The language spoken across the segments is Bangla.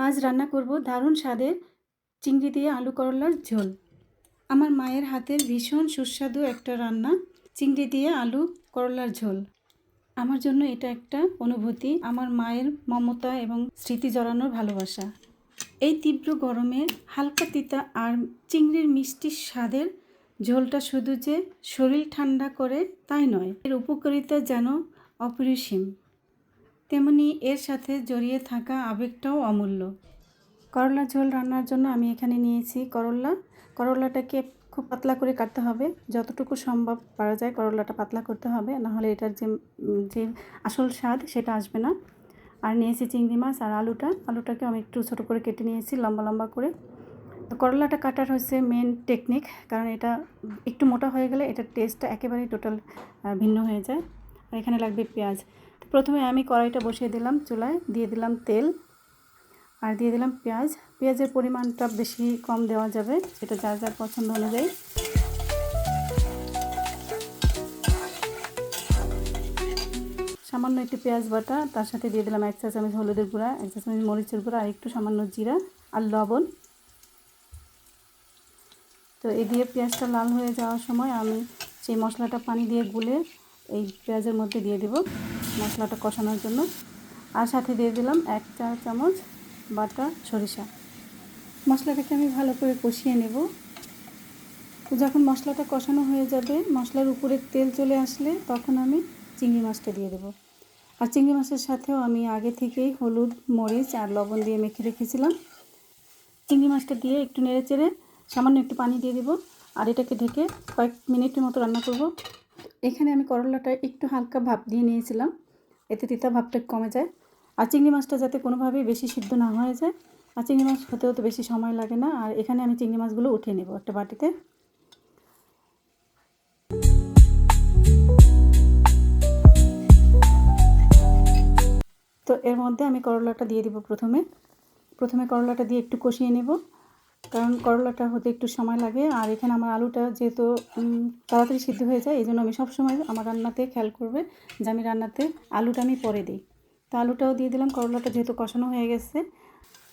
আজ রান্না করব দারুণ স্বাদের চিংড়ি দিয়ে আলু করলার ঝোল। আমার মায়ের হাতের ভীষণ সুস্বাদু একটা রান্না চিংড়ি দিয়ে আলু করলার ঝোল। আমার জন্য এটা একটা অনুভূতি, আমার মায়ের মমতা এবং স্মৃতি জড়ানোর ভালোবাসা। এই তীব্র গরমে হালকা তিতা আর চিংড়ির মিষ্টি স্বাদের ঝোলটা শুধু যে শরীর ঠান্ডা করে তাই নয়, এর উপকারিতা যেন অপরিসীম, তেমনি এর সাথে জড়িয়ে থাকা আবেগটাও অমূল্য। করলা ঝোল রান্নার জন্য আমি এখানে নিয়েছি করলাটাকে খুব পাতলা করে কাটতে হবে, যতটুকু সম্ভব পারা যায় করলাটা পাতলা করতে হবে, নাহলে এটার যে আসল স্বাদ সেটা আসবে না। আর নিয়েছি চিংড়ি মাছ আর আলুটাকে আমি একটু ছোটো করে কেটে নিয়েছি লম্বা লম্বা করে। তো করলাটা কাটার হচ্ছে মেন টেকনিক, কারণ এটা একটু মোটা হয়ে গেলে এটার টেস্টটা একেবারেই টোটাল ভিন্ন হয়ে যায়। আর এখানে লাগবে পেঁয়াজ। প্রথমে আমি কড়াইটা বসিয়ে দিলাম চুলায়, দিয়ে দিলাম তেল আর দিয়ে দিলাম পেঁয়াজ। পেঁয়াজের পরিমাণটা বেশি কম দেওয়া যাবে, সেটা যার যার পছন্দ অনুযায়ী। সামান্য একটু পেঁয়াজ বাটা, তার সাথে দিয়ে দিলাম 1 চা চামচ হলুদের গুঁড়া, 1 চা চামচ মরিচের গুঁড়া আর একটু সামান্য জিরা আর লবণ। তো এই দিয়ে পেঁয়াজটা লাল হয়ে যাওয়ার সময় আমি সেই মশলাটা পানি দিয়ে গুলে এই পেঁয়াজের মধ্যে দিয়ে দেব মশলাটা কষানোর জন্য। আর সাথে দিয়ে দিলাম 1 চা চামচ বাটা সরিষা। মশলাটাকে আমি ভালো করে কষিয়ে নেব। তো যখন মশলাটা কষানো হয়ে যাবে, মশলার উপরে তেল চলে আসলে তখন আমি চিংড়ি মাছটা দিয়ে দেব। আর চিংড়ি মাছের সাথেও আমি আগে থেকেই হলুদ, মরিচ আর লবণ দিয়ে মেখে রেখেছিলাম। চিংড়ি মাছটা দিয়ে একটু নেড়ে চেড়ে সামান্য একটু পানি দিয়ে দেব আর এটাকে ঢেকে কয়েক মিনিটের মতো রান্না করব। এখানে আমি করলাটা একটু হালকা ভাপ দিয়ে নিয়েছিলাম, এতে তিতা ভাবটা কমে যায়। আর চিংড়ি মাছটা যাতে কোনোভাবেই বেশি সিদ্ধ না হয়ে যায়, আর চিংড়ি মাছ হতেও তো বেশি সময় লাগে না। আর এখানে আমি চিংড়ি মাছগুলো উঠিয়ে নেব একটা বাটিতে। তো এর মধ্যে আমি করলাটা দিয়ে দিব। প্রথমে করলাটা দিয়ে একটু কষিয়ে নেব, কারণ করলাটা হতে একটু সময় লাগে। আর এখানে আমার আলুটা যেহেতু তাড়াতাড়ি সিদ্ধ হয়ে যায়, এই জন্য আমি সবসময় আমার রান্নাতে খেয়াল করবে যে আমি রান্নাতে আলুটা আমি পরে দিই। তো আলুটাও দিয়ে দিলাম। করলাটা যেহেতু কষানো হয়ে গেছে,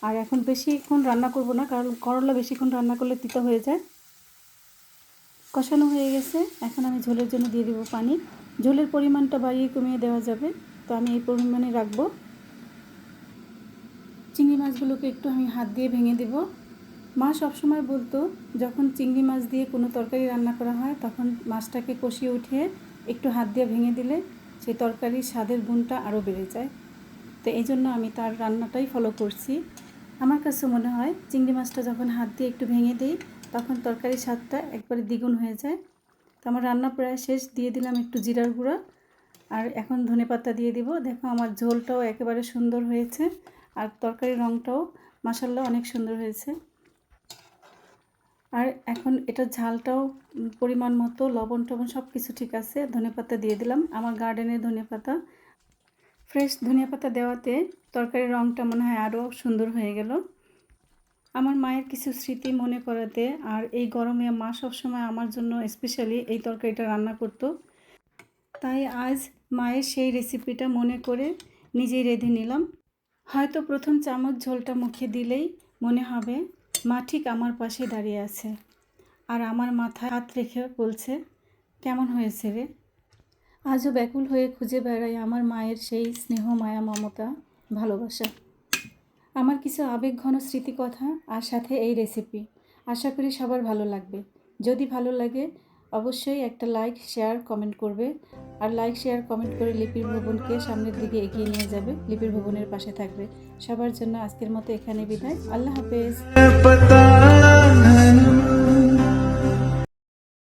আর এখন বেশিক্ষণ রান্না করব না, কারণ করলা বেশিক্ষণ রান্না করলে তিতা হয়ে যায়। কষানো হয়ে গেছে, এখন আমি ঝোলের জন্য দিয়ে দেবো পানি। ঝোলের পরিমাণটা বাড়িয়ে কমিয়ে দেওয়া যাবে, তো আমি এই পরিমাণে রাখবো। চিংড়ি মাছগুলোকে একটু আমি হাত দিয়ে ভেঙে দেব। মা সবসময় বলতো, যখন চিংড়ি মাছ দিয়ে কোনো তরকারি রান্না করা হয় তখন মাছটাকে কষিয়ে উঠিয়ে একটু হাত দিয়ে ভেঙে দিলে সেই তরকারির স্বাদের গুণটা আরও বেড়ে যায়। তো এই জন্য আমি তার রান্নাটাই ফলো করছি। আমার কাছে মনে হয় চিংড়ি মাছটা যখন হাত দিয়ে একটু ভেঙে দিই তখন তরকারির স্বাদটা একবারে দ্বিগুণ হয়ে যায়। তো আমার রান্না প্রায় শেষ, দিয়ে দিলাম একটু জিরার গুঁড়া আর এখন ধনেপাতা দিয়ে দিব। দেখো আমার ঝোলটাও একেবারে সুন্দর হয়েছে আর তরকারির রঙটাও মাশাআল্লাহ অনেক সুন্দর হয়েছে। আর এখন এটা ঝালটাও পরিমাণ মতো, লবণ টবণ সব কিছু ঠিক আছে। ধনেপাতা দিয়ে দিলাম, আমার গার্ডেনের ধনেপাতা। ফ্রেশ ধনেপাতা দেওয়াতে তরকারির রঙটা মনে হয় আরও সুন্দর হয়ে গেল। আমার মায়ের কিছু স্মৃতি মনে করাতে, আর এই গরমে মা সবসময় আমার জন্য স্পেশালি এই তরকারিটা রান্না করতো, তাই আজ মায়ের সেই রেসিপিটা মনে করে নিজেই রেঁধে নিলাম। হয়তো প্রথম চামচ ঝোলটা মুখে দিলেই মনে হবে মা ঠিক আমার পাশে দাঁড়িয়ে আছে আর আমার মাথায় হাত রেখে বলছে, কেমন হয়েছে রে। আজও ব্যাকুল হয়ে খুঁজে বেড়াই আমার মায়ের সেই স্নেহ, মায়া, মমতা, ভালোবাসা। আমার কিছু আবেগঘন স্মৃতিকথা আর সাথে এই রেসিপি। আশা করি সবার ভালো লাগবে। যদি ভালো লাগে অবশ্যই একটা লাইক, শেয়ার, কমেন্ট করবে। আর লাইক, শেয়ার, কমেন্ট করে লিপির ভবনকে সামনের দিকে এগিয়ে নিয়ে যাবে, লিপির ভবনের পাশে থাকবে। সবার জন্য আজকের মতো এখানে বিদায়। আল্লাহ হাফেজ।